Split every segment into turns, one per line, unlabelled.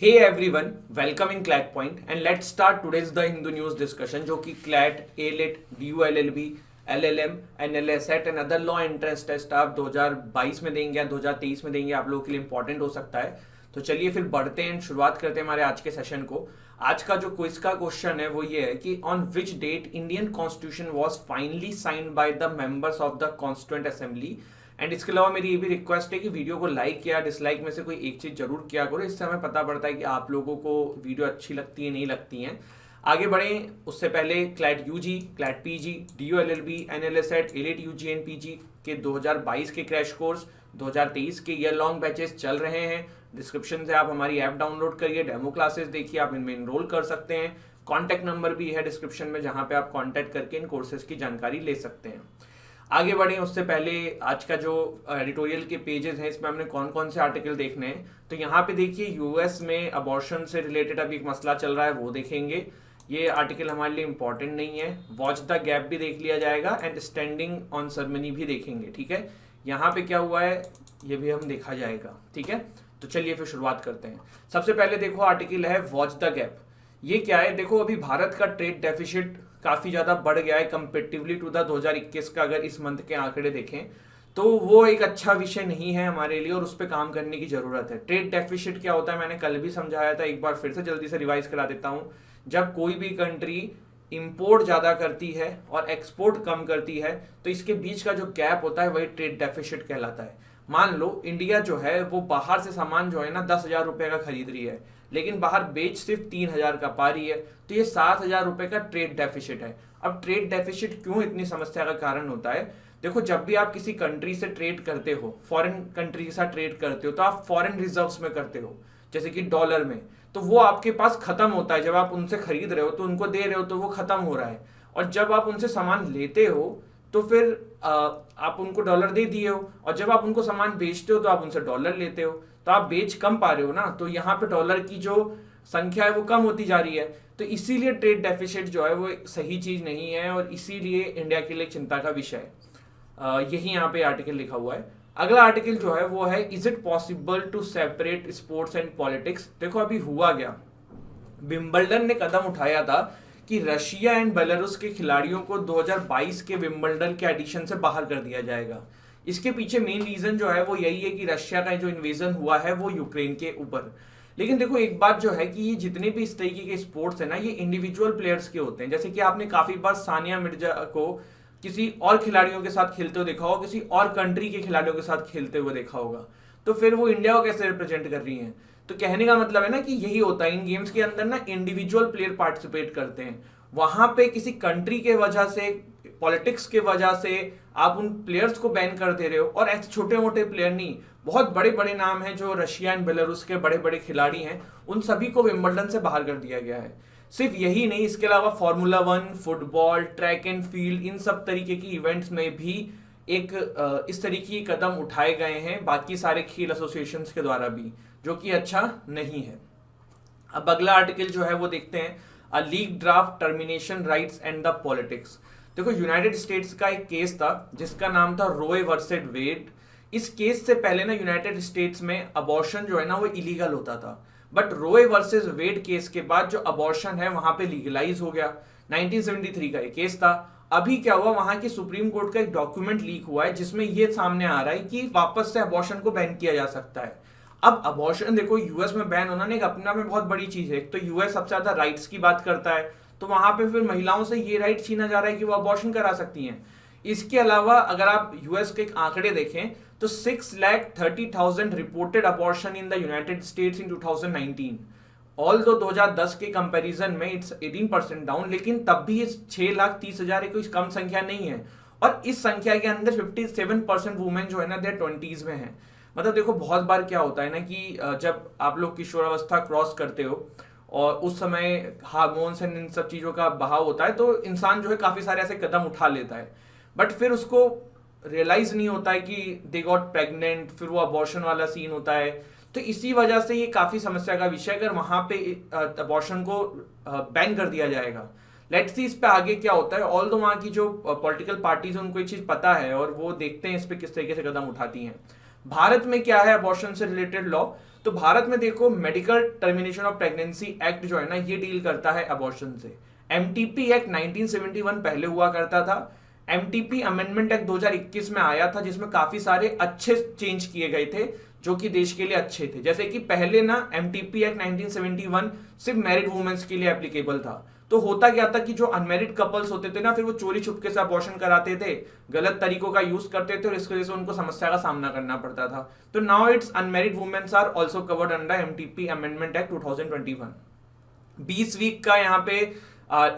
Hey everyone, welcome in CLAT point and let's start today's the Hindu news discussion जो कि CLAT, AILET, DU LLB, LLM, NLSAT and other law entrance test आप 2022 में देंगे या 2023 में देंगे, आप लोगों के लिए इंपॉर्टेंट हो सकता है। तो चलिए फिर बढ़ते हैं, शुरुआत करते हैं हमारे आज के सेशन को। आज का जो क्विज का क्वेश्चन है वो ये है कि on which date Indian constitution was finally signed by the members of the constituent assembly. And इसके अलावा मेरी ये भी रिक्वेस्ट है कि वीडियो को लाइक या डिसलाइक में से कोई एक चीज जरूर किया करो, इससे हमें पता पड़ता है कि आप लोगों को वीडियो अच्छी लगती है नहीं लगती है। आगे बढ़े उससे पहले CLAT UG, CLAT PG, DU LLB, NLSAT, AILET UG and PG के 2022 के क्रैश कोर्स, 2023 के ईयर लॉन्ग बैचेस चल रहे हैं। डिस्क्रिप्शन से आप हमारी ऐप डाउनलोड करिए, डेमो क्लासेस देखिए, आप इनमें इनरोल कर सकते हैं। कॉन्टैक्ट नंबर भी है डिस्क्रिप्शन में जहां पे आप कॉन्टैक्ट करके इन कोर्सेज की जानकारी ले सकते हैं। आगे बढ़े उससे पहले आज का जो एडिटोरियल के पेजेस हैं इसमें हमने कौन कौन से आर्टिकल देखने हैं, तो यहाँ पे देखिए यूएस में अबॉर्शन से रिलेटेड अभी एक मसला चल रहा है, वो देखेंगे। ये आर्टिकल हमारे लिए इंपॉर्टेंट नहीं है। वॉच द गैप भी देख लिया जाएगा एंड स्टैंडिंग ऑन सेरेमनी भी देखेंगे, ठीक है। यहाँ पे क्या हुआ है ये भी हम देखा जाएगा, ठीक है। तो चलिए फिर शुरुआत करते हैं। सबसे पहले देखो आर्टिकल है वॉच द गैप। ये क्या है, देखो अभी भारत का ट्रेड डेफिसिट काफी ज्यादा बढ़ गया है कंपेटिवली टू द 2021 का, अगर इस मंथ के आंकड़े देखें तो वो एक अच्छा विषय नहीं है हमारे लिए और उस पर काम करने की जरूरत है। ट्रेड डेफिसिट क्या होता है मैंने कल भी समझाया था, एक बार फिर से जल्दी से रिवाइज करा देता हूं। जब कोई भी कंट्री इंपोर्ट ज्यादा करती है और एक्सपोर्ट कम करती है तो इसके बीच का जो गैप होता है वही ट्रेड डेफिसिट कहलाता है। मान लो इंडिया जो है वो बाहर से सामान जो है ना 10,000 रुपए का खरीद रही है, लेकिन बाहर बेच सिर्फ 3,000 का पा रही है, तो ये 7,000 रुपए का ट्रेड डेफिसिट है। अब ट्रेड डेफिसिट क्यों इतनी समस्या का कारण होता है, देखो जब भी आप किसी कंट्री से ट्रेड करते हो, फॉरेन कंट्री के साथ ट्रेड करते हो, तो आप फॉरेन रिजर्व्स में करते हो, जैसे कि डॉलर में, तो वो आपके पास खत्म होता है। जब आप उनसे खरीद रहे हो तो उनको दे रहे हो तो वो खत्म हो रहा है, और जब आप उनसे सामान लेते हो तो फिर आप उनको डॉलर दे दिए हो, और जब आप उनको सामान बेचते हो तो आप उनसे डॉलर लेते हो, तो आप बेच कम पा रहे हो ना, तो यहाँ पे डॉलर की जो संख्या है वो कम होती जा रही है। तो इसीलिए ट्रेड डेफिसिट जो है वो सही चीज नहीं है और इसीलिए इंडिया के लिए चिंता का विषय है। यही यहाँ पे आर्टिकल लिखा हुआ है। अगला आर्टिकल जो है वो है is it possible to separate sports and politics. देखो अभी हुआ गया, विंबलडन ने कदम उठाया था कि रशिया एंड बेलारूस के खिलाड़ियों को 2022 के विंबलडन के एडिशन से बाहर कर दिया जाएगा। इसके पीछे मेन रीजन जो है वो यही है कि रशिया का जो इन्वेजन हुआ है वो यूक्रेन के ऊपर। लेकिन देखो एक बात जो है कि ये जितने भी इस तरीके के स्पोर्ट्स है ना, ये इंडिविजुअल प्लेयर्स के होते हैं। जैसे कि आपने काफी बार सानिया मिर्जा को किसी और खिलाड़ियों के साथ खेलते हुए देखा होगा, किसी और कंट्री के खिलाड़ियों के साथ खेलते हुए देखा होगा, तो फिर वो इंडिया को कैसे रिप्रेजेंट कर रही हैं। तो कहने का मतलब है ना कि यही होता है, इन गेम्स के अंदर ना इंडिविजुअल प्लेयर पार्टिसिपेट करते हैं। वहां पे किसी कंट्री के वजह से, पॉलिटिक्स के वजह से आप उन प्लेयर्स को बैन कर दे रहे हो। और ऐसे छोटे मोटे प्लेयर नहीं, बहुत बड़े बड़े नाम हैं जो रशिया एंड बेलारूस के बड़े बड़े खिलाड़ी हैं, उन सभी को विंबलडन से बाहर कर दिया गया है। सिर्फ यही नहीं, इसके अलावा formula 1, football, track and field, इन सब तरीके की इवेंट्स में भी एक इस तरीके के कदम उठाए गए हैं बाकी सारे खेल एसोसिएशन के द्वारा भी, जो कि अच्छा नहीं है। अब अगला आर्टिकल जो है वो देखते हैं, a league draft termination rights and the politics. देखो यूनाइटेड स्टेट्स का एक केस था जिसका नाम था रोए वर्सेस वेड। इस केस से पहले ना यूनाइटेड स्टेट्स में अबॉर्शन जो है ना वो इलीगल होता था, बट रोए वर्सेस वेड केस के बाद जो अबॉर्शन है वहां पे लीगलाइज हो गया। 1973 का ये केस था। अभी क्या हुआ, वहां की सुप्रीम कोर्ट का एक डॉक्यूमेंट लीक हुआ है जिसमें ये सामने आ रहा है कि वापस से अबॉर्शन को बैन किया जा सकता है। अब अबॉर्शन देखो यूएस में बैन होना नहीं, अपना में बहुत बड़ी चीज है। एक तो यूएस सबसे ज्यादा राइट्स की बात करता है, तो वहां पे फिर महिलाओं से ये राइट छीना जा रहा है कि वो अबॉर्शन करा सकती हैं। इसके अलावा अगर आप यूएस के आंकड़े देखें तो 6,30,000 reported abortion in the United states in 2019। Although 2010 के कंपैरिजन में इट्स 18% डाउन, लेकिन तब भी ये 6,30,000 कोई कम संख्या नहीं है। और इस संख्या के अंदर 57% वुमेन जो है ना देयर 20s में है। मतलब देखो बहुत बार क्या होता है ना कि जब आप लोग किशोरावस्था क्रॉस करते हो और उस समय हार्मोन्स एंड इन सब चीजों का बहाव होता है, तो इंसान जो है काफी सारे ऐसे कदम उठा लेता है, बट फिर उसको रियलाइज नहीं होता है कि दे गॉट प्रेग्नेंट, फिर वो अबॉर्शन वाला सीन होता है। तो इसी वजह से ये काफी समस्या का विषय, अगर वहां पे अबॉर्शन को बैन कर दिया जाएगा। लेट्स सी इस पे आगे क्या होता है। ऑल दो वहां की जो पॉलिटिकल पार्टीज उनको ये चीज पता है और वो देखते हैं इस पे किस तरीके से कदम उठाती हैं। भारत में क्या है अबॉर्शन से रिलेटेड लॉ, तो भारत में देखो medical termination of pregnancy act जो है ना, ये डील करता है अबॉर्शन से। एमटीपी एक्ट 1971 पहले हुआ करता था। एमटीपी अमेंडमेंट एक्ट 2021 में आया था, जिसमें काफी सारे अच्छे चेंज किए गए थे जो कि देश के लिए अच्छे थे। जैसे कि पहले ना एमटीपी एक्ट 1971 सिर्फ मैरिड वुमेन्स के लिए एप्लीकेबल था। तो होता क्या था कि जो अनमैरिड कपल्स होते थे ना, फिर वो चोरी छुपके से अबॉर्शन कराते थे, गलत तरीकों का यूज करते थे और इस वजह से उनको समस्या का सामना करना पड़ता था। तो now it's unmarried womens are also covered under MTP amendment act 2021। 20 week का यहाँ पे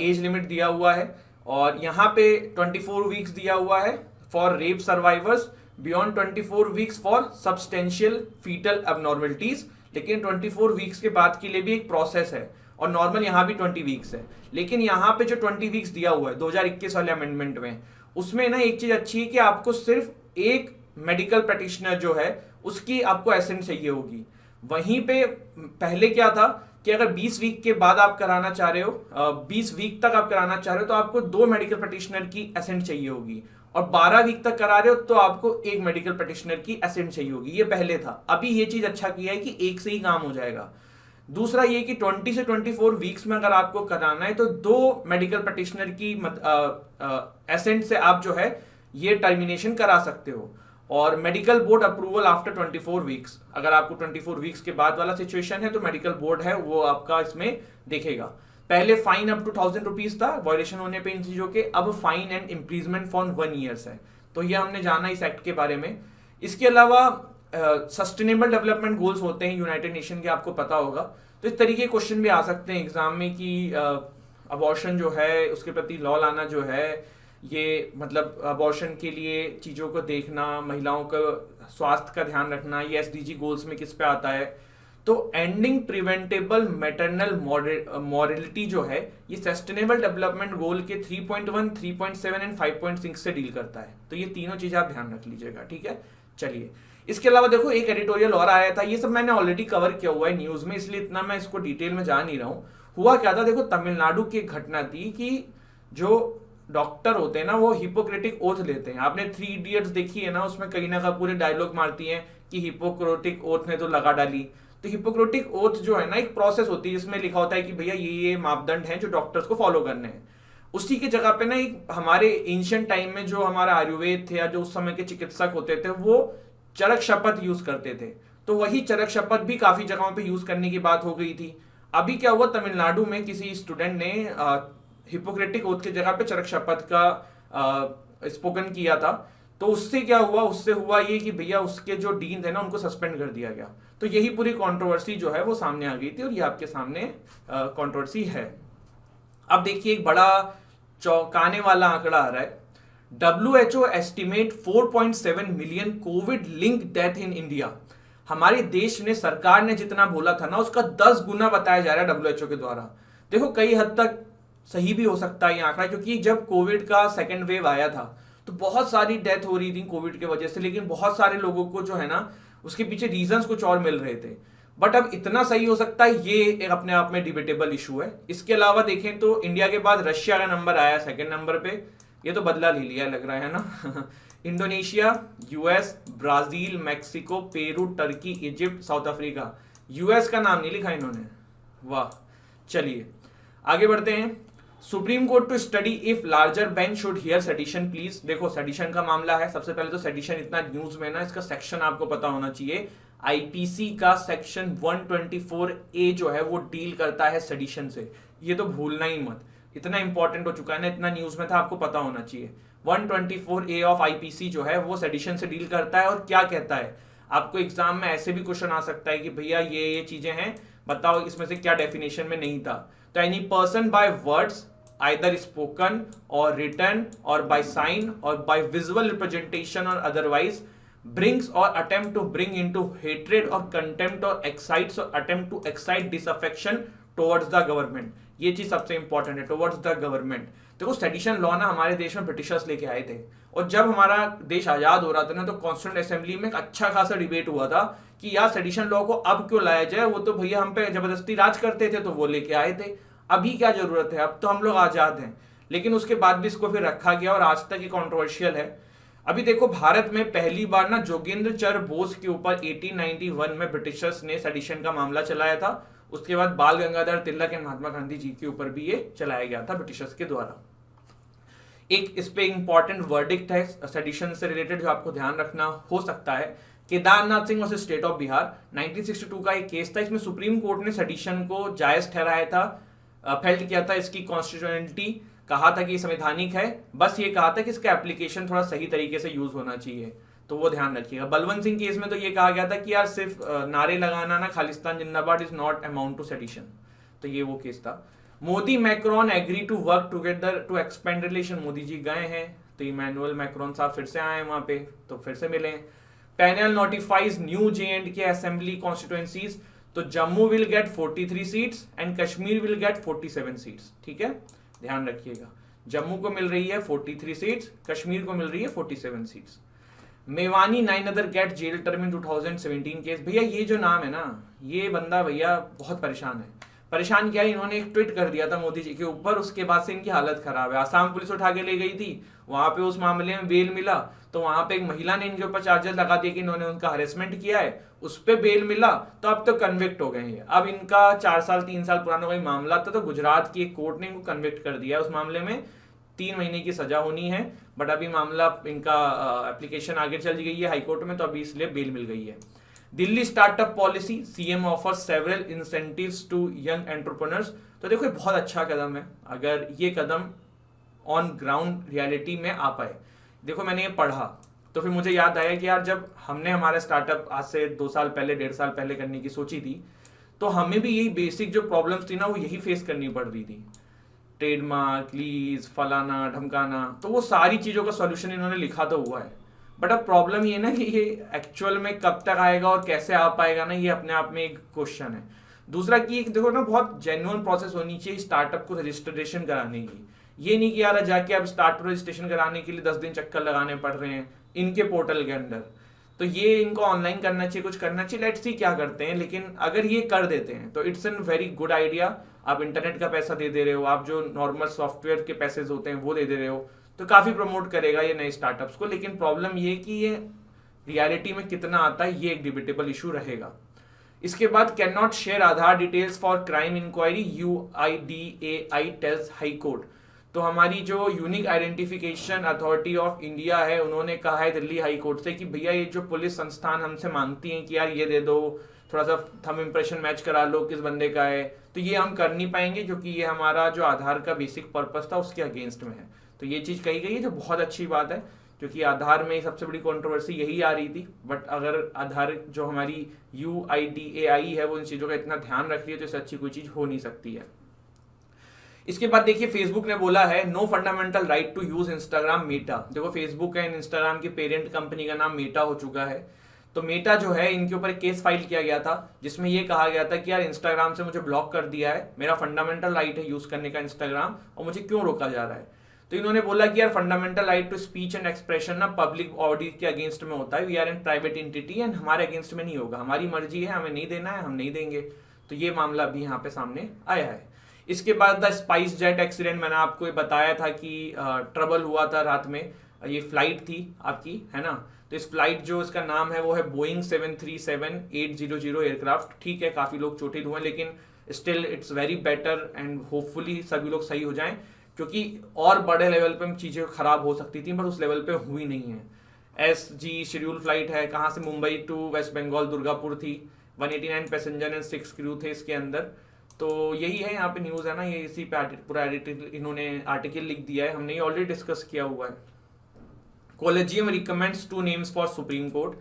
एज लिमिट दिया हुआ है और यहाँ पे 24 वीक्स दिया हुआ है for rape survivors, beyond 24 weeks for substantial fetal abnormalities. लेकिन 24 वीक्स के बाद के लिए भी एक प्रोसेस है और नॉर्मल यहाँ भी 20 वीक्स है। लेकिन यहाँ पे जो 20 वीक्स दिया हुआ है 2021 वाले अमेंडमेंट में, उसमें ना एक चीज अच्छी है कि आपको सिर्फ एक मेडिकल प्रैक्टिशनर जो है उसकी आपको एसेंट चाहिए होगी। वहीं पे पहले क्या था कि अगर 20 वीक के बाद आप कराना चाह रहे हो, 20 वीक तक आप कराना चाह रहे हो, तो आपको 2 मेडिकल प्रैक्टिशनर की एसेंट चाहिए होगी। और 12 वीक तक करा रहे हो तो आपको एक मेडिकल प्रैक्टिशनर की एसेंट चाहिए होगी। ये पहले था। अभी ये चीज अच्छा किया है कि एक से ही काम हो जाएगा। दूसरा ये कि 20 से 24 वीक्स में अगर आपको कराना है तो 2 मेडिकल प्रैक्टिशनर की एसेंट से आप जो है ये टर्मिनेशन करा सकते हो। और medical board approval after 24 weeks, अगर आपको 24 वीक्स के बाद वाला सिचुएशन है तो मेडिकल बोर्ड है वो आपका इसमें देखेगा। पहले फाइन अप टू 1000 रुपीज था वायलेशन होने पे इन चीजों के, अब fine and imprisonment for 1 years है। तो ये हमने जाना इस एक्ट के बारे में। इसके अलावा सस्टेनेबल डेवलपमेंट गोल्स होते हैं यूनाइटेड नेशन के, आपको पता होगा। तो इस तरीके के क्वेश्चन भी आ सकते हैं एग्जाम में कि अबॉर्शन जो है उसके प्रति लॉ लाना जो है, ये मतलब अबॉर्शन के लिए चीज़ों को देखना, महिलाओं का स्वास्थ्य का ध्यान रखना, ये एसडीजी गोल्स में किस पे आता है। तो एंडिंग प्रिवेंटेबल मैटरनल मॉर्टेलिटी जो है ये सस्टेनेबल डेवलपमेंट गोल के 3.1, 3.7 एंड 5.6 से डील करता है। तो ये तीनों चीज़ें आप ध्यान रख लीजिएगा, ठीक है। चलिए, इसके अलावा देखो एक एडिटोरियल और आया था, ये सब मैंने ऑलरेडी कवर किया हुआ है न्यूज में, इसलिए इतना मैं इसको डिटेल में जा नहीं रहा हूँ। हुआ क्या था, देखो तमिलनाडु की एक घटना थी कि जो डॉक्टर होते हैं ना वो हिपोक्रेटिक ओथ लेते हैं। आपने 3 इडियट्स देखी है ना, उसमें करीना कपूर डायलॉग मारती है कि हिपोक्रेटिक ओथ ने तो लगा डाली। तो हिपोक्रेटिक ओथ जो है ना एक प्रोसेस होती है जिसमें लिखा होता है कि भैया ये मापदंड हैं जो डॉक्टर्स को फॉलो करने हैं। उसी की जगह पे ना एक हमारे एंशिएंट टाइम में जो हमारा आयुर्वेद थे या जो उस समय के चिकित्सक होते थे वो चरक शपथ यूज करते थे। तो वही चरक शपथ भी काफी जगहों पे यूज करने की बात हो गई थी। अभी क्या हुआ, तमिलनाडु में किसी स्टूडेंट ने हिपोक्रेटिक ओथ की जगह पे चरक शपथ का स्पोकन किया था। तो उससे क्या हुआ, उससे हुआ ये कि भैया उसके जो डीन थे ना उनको सस्पेंड कर दिया गया। तो यही पूरी कंट्रोवर्सी जो है वो सामने आ गई थी और ये आपके सामने कंट्रोवर्सी है। अब देखिए एक बड़ा चौंकाने वाला आंकड़ा आ रहा है। WHO estimate 4.7 million Covid link death in India. हमारे देश ने, सरकार ने जितना बोला था ना उसका 10 गुना बताया जा रहा है WHO के द्वारा। देखो कई हद तक सही भी हो सकता है ये आंकड़ा, क्योंकि जब कोविड का सेकेंड वेव आया था तो बहुत सारी डेथ हो रही थी कोविड की वजह से, लेकिन बहुत सारे लोगों को जो है ना उसके पीछे रीजंस कुछ और मिल रहे थे। बट अब इतना सही हो सकता है ये एक अपने आप में डिबेटेबल इशू है। इसके अलावा देखें तो इंडिया के बाद रशिया का नंबर आया सेकेंड नंबर पे, ये तो बदला ले लिया लग रहा है ना। Indonesia, US, Brazil, Mexico, Peru, Turkey, Egypt, south Africa. US का नाम नहीं लिखा इन्होंने, वाह। चलिए आगे बढ़ते हैं। Supreme Court to study if larger bench should hear sedition pleas. देखो सेडिशन का मामला है। सबसे पहले तो सेडिशन इतना न्यूज में ना, इसका सेक्शन आपको पता होना चाहिए। आईपीसी का सेक्शन 124A जो है वो डील करता है सेडिशन से, ये तो भूलना ही मत। इतना इंपॉर्टेंट हो चुका है ना, इतना न्यूज में था, आपको पता होना चाहिए। 124A ऑफ आईपीसी जो है वो सेडिशन से डील करता है। और क्या कहता है, आपको एग्जाम में ऐसे भी क्वेश्चन आ सकता है कि भैया ये चीजें हैं, बताओ इसमें से क्या डेफिनेशन में नहीं था। तो any person by words either spoken or written or by sign or by visual representation or otherwise brings or attempt to bring into hatred or contempt or excites or attempt to excite disaffection towards the government। ये चीज सबसे important है, towards the government। देखो sedition law ना हमारे देश में Britishers लेके आए थे, और जब हमारा देश आजाद हो रहा था ना तो कॉन्स्टिट्यूंट असेंबली में एक अच्छा खासा डिबेट हुआ था कि यार सेडिशन लॉ को अब क्यों लाया जाए, वो तो भैया हम पे जबरदस्ती राज करते थे तो वो लेके आए थे, अभी क्या जरूरत है, अब तो हम लोग आजाद हैं। लेकिन उसके बाद भी इसको फिर रखा गया और आज तक ये कंट्रोवर्शियल है। अभी देखो भारत में पहली बार ना जोगेंद्र चर बोस के ऊपर 1891 में ब्रिटिशर्स ने सेडिशन का मामला चलाया था। उसके बाद बाल गंगाधर तिलक एंड महात्मा गांधी जी के ऊपर भी ये चलाया गया था ब्रिटिशर्स के द्वारा। एक इस पे इंपॉर्टेंट वर्डिक्ट है सेडिशन से रिलेटेड जो आपको ध्यान रखना हो सकता है। Kedarnath Singh versus state of Bihar 1962 का एक केस था। इसमें सुप्रीम कोर्ट ने सेडिशन को जायज ठहराया था, फेल्ट किया था इसकी कॉन्स्टिट्यूशनलिटी, कहा था कि संवैधानिक है, बस ये कहा था कि इसका एप्लीकेशन थोड़ा सही तरीके से यूज होना चाहिए, तो वो ध्यान रखिएगा। बलवंत सिंह केस में तो ये कहा गया था कि यार सिर्फ नारे लगाना ना खालिस्तान जिंदाबाद is not amount to sedition, तो ये वो केस था। Modi Macron agree to work together to expand relation, Modi ji गए हैं तो इमैनुअल मैक्रोन साहब फिर से आए हैं वहां पे, तो फिर से मिले। Panel notifies new J&K assembly constituencies, तो Jammu will get 43 seats and Kashmir will get 47 seats, ठीक है, ध्यान रखिएगा। जम्मू को मिल रही है 43 सीट्स, कश्मीर को मिल रही है 47 seats. Mevani 9 other get jail term in 2017 case. भैया ये जो नाम है ना, ये बंदा भैया बहुत परेशान है। परेशान क्या है, इन्होंने एक ट्वीट कर दिया था मोदी जी के ऊपर, उसके बाद से इनकी हालत खराब है। आसाम पुलिस उठा के ले गई थी, वहां पे उस मामले में बेल मिला, तो वहां पे एक महिला ने इनके ऊपर चार्जेस लगा दिए कि इन्होंने उनका हरेसमेंट किया है, उस पर बेल मिला, तो अब तो कन्विक्ट हो गए हैं। अब इनका 4 साल 3 साल पुराना कोई मामला था, तो गुजरात की एक कोर्ट ने इनको कन्विक्ट कर दिया है। उस मामले में 3 महीने की सजा होनी है, बट अभी मामला इनका एप्लीकेशन आगे चल गई है हाईकोर्ट में, तो अभी इसलिए बेल मिल गई है। Delhi startup policy, CM offer several incentives to young entrepreneurs, तो देखो ये बहुत अच्छा कदम है अगर ये कदम ऑन ग्राउंड रियलिटी में आ पाए। देखो मैंने ये पढ़ा तो फिर मुझे याद आया कि यार जब हमने हमारा स्टार्टअप आज से 2 साल पहले 1.5 साल पहले करने की सोची थी, तो हमें भी यही बेसिक जो प्रॉब्लम्स थी ना, वो यही फेस करनी पड़ रही थी। ट्रेडमार्क, लीज, फलाना ढमकाना, तो वो सारी चीज़ों का सॉल्यूशन इन्होंने लिखा तो हुआ है, बट अब प्रॉब्लम ये ना कि ये एक्चुअल में कब तक आएगा और कैसे आ पाएगा ना, ये अपने आप में एक क्वेश्चन है। दूसरा कि देखो ना, बहुत जेन्युइन प्रोसेस होनी चाहिए स्टार्टअप को रजिस्ट्रेशन कराने की। ये नहीं कि यार जाके अब स्टार्टअप रजिस्ट्रेशन कराने के लिए 10 दिन चक्कर लगाने पड़ रहे हैं इनके पोर्टल के अंदर, तो ये इनको ऑनलाइन करना चाहिए, कुछ करना चाहिए। लेट्स सी क्या करते हैं, लेकिन अगर ये कर देते हैं तो it's an very good idea. आप इंटरनेट का पैसा दे रहे हो, आप जो नॉर्मल सॉफ्टवेयर के पैसे होते हैं वो दे रहे हो, तो काफी प्रमोट करेगा ये नए स्टार्टअप्स को। लेकिन प्रॉब्लम ये कि ये रियलिटी में कितना आता है, ये एक डिबेटेबल इशू रहेगा। इसके बाद can not share Aadhaar details for crime inquiry, UIDAI tells High Court. तो हमारी जो unique identification authority of India है, उन्होंने कहा है दिल्ली हाई कोर्ट से कि भैया ये जो पुलिस संस्थान हमसे मांगती हैं कि यार ये दे दो, थोड़ा सा थंब इंप्रेशन मैच करा लो किस बंदे का है, तो ये हम कर नहीं पाएंगे क्योंकि ये हमारा जो आधार का बेसिक पर्पस था उसके अगेंस्ट में है। तो ये चीज़ कही गई है जो बहुत अच्छी बात है, क्योंकि आधार में सबसे बड़ी कंट्रोवर्सी यही आ रही थी। बट अगर आधार जो हमारी UIDAI है वो इन चीज़ों का इतना ध्यान रख रही है, तो इससे अच्छी कोई चीज़ हो नहीं सकती है। इसके बाद देखिए फेसबुक ने बोला है no fundamental right to use Instagram Meta. देखो फेसबुक है, इंस्टाग्राम की पेरेंट कंपनी का नाम मेटा हो चुका है। तो मेटा जो है, इनके ऊपर एक केस फाइल किया गया था जिसमें ये कहा गया था कि यार इंस्टाग्राम से मुझे ब्लॉक कर दिया है, मेरा फंडामेंटल राइट है यूज करने का इंस्टाग्राम, और मुझे क्यों रोका जा रहा है। तो इन्होंने बोला कि यार fundamental right to speech and expression ना पब्लिक बॉडी के अगेंस्ट में होता है, we are an private entity and हमारे अगेंस्ट में नहीं होगा, हमारी मर्जी है, हमें नहीं देना है, हम नहीं देंगे। तो ये मामला भी यहाँ पे सामने आया है। इसके बाद द स्पाइस जेट एक्सीडेंट, मैंने आपको ये बताया था कि ट्रबल हुआ था रात में, ये फ्लाइट थी आपकी, है ना। तो इस फ्लाइट जो इसका नाम है वो है बोइंग 737-800 एयरक्राफ्ट। ठीक है, काफ़ी लोग चोटिल हुए, लेकिन still it's very better and hopefully सभी लोग सही हो जाएं, क्योंकि और बड़े लेवल पे चीज़ें खराब हो सकती थी, पर उस लेवल पे हुई नहीं है। SG शेड्यूल फ्लाइट है, कहाँ से, मुंबई टू वेस्ट बंगाल दुर्गापुर थी। 189 पैसेंजर एंड 6 क्रू थे इसके अंदर। तो यही है यहाँ पे न्यूज़ है ना, ये इसी पे पूरा इन्होंने आर्टिकल लिख दिया है, हमने ये ऑलरेडी डिस्कस किया हुआ है। Collegium recommends 2 names for Supreme Court.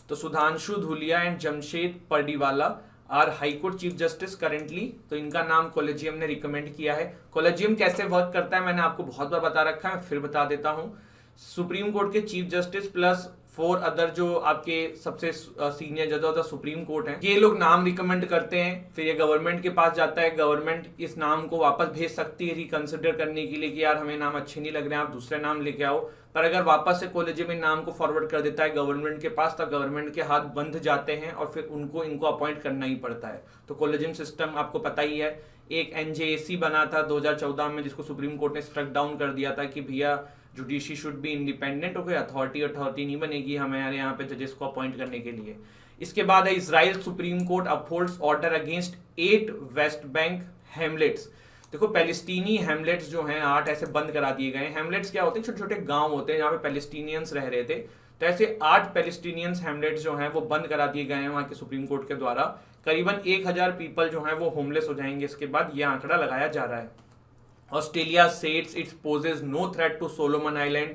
तो Sudhanshu Dhulia and Jamshed Pardiwala are High Court Chief Justice currently. तो इनका नाम कॉलेजियम ने रिकमेंड किया है। कॉलेजियम कैसे वर्क करता है मैंने आपको बहुत बार बता रखा है, फिर बता देता हूँ। सुप्रीम कोर्ट के चीफ जस्टिस प्लस 4 अदर जो आपके सबसे सीनियर जज ऑफ द सुप्रीम कोर्ट हैं, ये लोग नाम रिकमेंड करते हैं, फिर ये गवर्नमेंट के पास जाता है, गवर्नमेंट इस नाम को वापस भेज सकती है रिकंसिडर करने के लिए कि यार हमें नाम अच्छे नहीं लग रहे हैं, आप दूसरे नाम लेके आओ। पर अगर वापस से कॉलेजियम इन नाम को फॉरवर्ड कर देता है गवर्नमेंट के पास, तो गवर्नमेंट के हाथ बंध जाते हैं और फिर इनको अपॉइंट करना ही पड़ता है। तो कॉलेजियम सिस्टम आपको पता ही है। एक NJAC बना था 2014 में, जिसको सुप्रीम कोर्ट ने स्ट्रक डाउन कर दिया था कि भैया जुडिशरी शुड बी इंडिपेंडेंट, कोई अथॉरिटी नहीं बनेगी हमारे यहाँ पे जजेस को अपॉइंट करने के लिए। इसके बाद है Israel Supreme Court upholds order against 8 West Bank Hamlet's. देखो पैलेस्टीनी हैमलेट्स जो हैं 8 ऐसे बंद करा दिए गए। हैमलेट्स क्या होते हैं? छोटे छोटे गांव होते हैं जहाँ पे पैलेस्टीनियंस रह रहे थे। तो ऐसे 8 पैलेस्टीनियंस हैमलेट्स जो हैं वो बंद करा दिए गए हैं वहाँ के सुप्रीम कोर्ट के द्वारा। करीबन 1000 पीपल जो हैं वो होमलेस हो जाएंगे इसके बाद, ये आंकड़ा लगाया जा रहा है। ऑस्ट्रेलिया सेट्स its poses no threat to Solomon Island.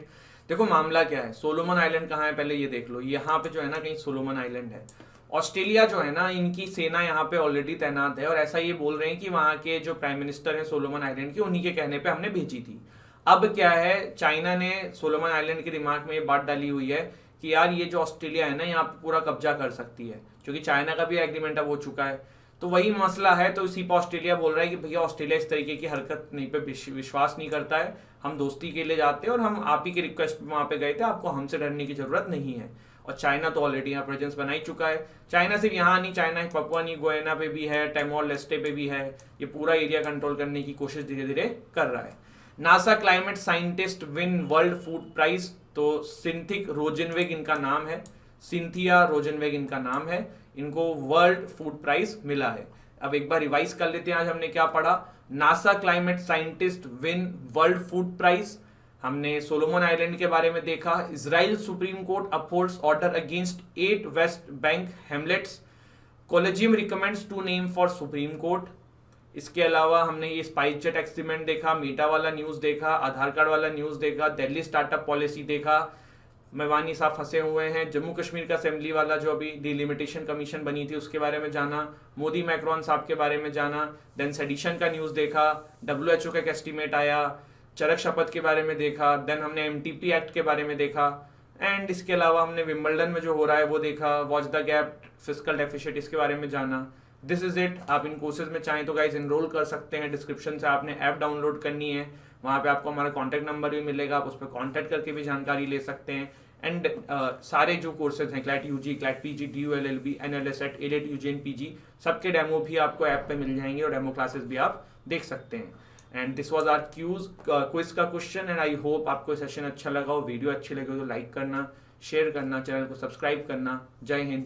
देखो मामला क्या है, सोलोमन आइलैंड कहाँ है पहले ये देख लो। यहाँ पे जो है ना कहीं सोलोमन आइलैंड है। ऑस्ट्रेलिया जो है ना इनकी सेना यहाँ पे ऑलरेडी तैनात है और ऐसा ये बोल रहे हैं कि वहाँ के जो प्राइम मिनिस्टर हैं सोलोमन आइलैंड के, उन्हीं के कहने पे हमने भेजी थी। अब क्या है, चाइना ने सोलोमन आइलैंड के दिमाग में ये बात डाली हुई है कि यार ये जो ऑस्ट्रेलिया है ना यहाँ पे पूरा कब्जा कर सकती है, क्योंकि चाइना का भी एग्रीमेंट अब हो चुका है। तो वही मसला है, तो इसी पर ऑस्ट्रेलिया बोल रहा है कि भैया ऑस्ट्रेलिया इस तरीके की हरकत नहीं पे विश्वास नहीं करता है, हम दोस्ती के लिए जाते हैं और हम आप ही की रिक्वेस्ट वहां पे गए थे, आपको हमसे डरने की जरूरत नहीं है। और चाइना तो ऑलरेडी यहाँ प्रेजेंस बना ही चुका है। चाइना सिर्फ यहाँ नहीं, चाइना पपुआ न्यू गिनिया पे भी है, टाइमोर लेस्टे पे भी है। ये पूरा एरिया कंट्रोल करने की कोशिश धीरे धीरे कर रहा है। NASA climate scientist win World Food Prize. तो सिंथिक रोजनवेग इनका नाम है, सिंथिया रोजनवेग इनका नाम है, इनको वर्ल्ड फूड प्राइज मिला है। अब एक बार रिवाइज कर लेते हैं, आज हमने क्या पढ़ा। NASA climate scientist win World Food Prize, हमने सोलोमन आइलैंड के बारे में देखा। Israel Supreme Court upholds order against 8 West Bank hamlets. Collegium recommends two name for Supreme Court. इसके अलावा हमने ये स्पाइस जेट एक्सपेरिमेंट देखा, मीटा वाला न्यूज देखा, आधार कार्ड वाला न्यूज देखा, दिल्ली स्टार्टअप पॉलिसी देखा, मेवानी साहब फंसे हुए हैं, जम्मू कश्मीर का असेंबली वाला जो अभी डिलिमिटेशन कमीशन बनी थी उसके बारे में जाना, मोदी मैक्रोन साहब के बारे में जाना, देन सेडिशन का न्यूज़ देखा, WHO का एक एस्टीमेट आया, चरक शपथ के बारे में देखा, देन हमने MTP एक्ट के बारे में देखा, एंड इसके अलावा हमने विम्बलडन में जो हो रहा है वो देखा, watch the gap, fiscal deficit, इसके बारे में जाना। This is it. आप इन कोर्सेज में चाहें तो गाइज इनरोल कर सकते हैं। डिस्क्रिप्शन से आपने ऐप डाउनलोड करनी है, वहाँ पे आपको हमारा कॉन्टैक्ट नंबर भी मिलेगा, आप उस पर कॉन्टैक्ट करके भी जानकारी ले सकते हैं। एंड सारे जो कोर्सेज हैं CLAT UG, CLAT PG, DU LLB, NLSET, ALET UG and PG, सबके डेमो भी आपको ऐप पे मिल जाएंगे और डेमो क्लासेस भी आप देख सकते हैं। And this was our quiz का क्वेश्चन एंड आई होप आपको सेशन अच्छा लगा हो। वीडियो अच्छी लगी हो तो लाइक करना, शेयर करना, चैनल को सब्सक्राइब करना। जय हिंद।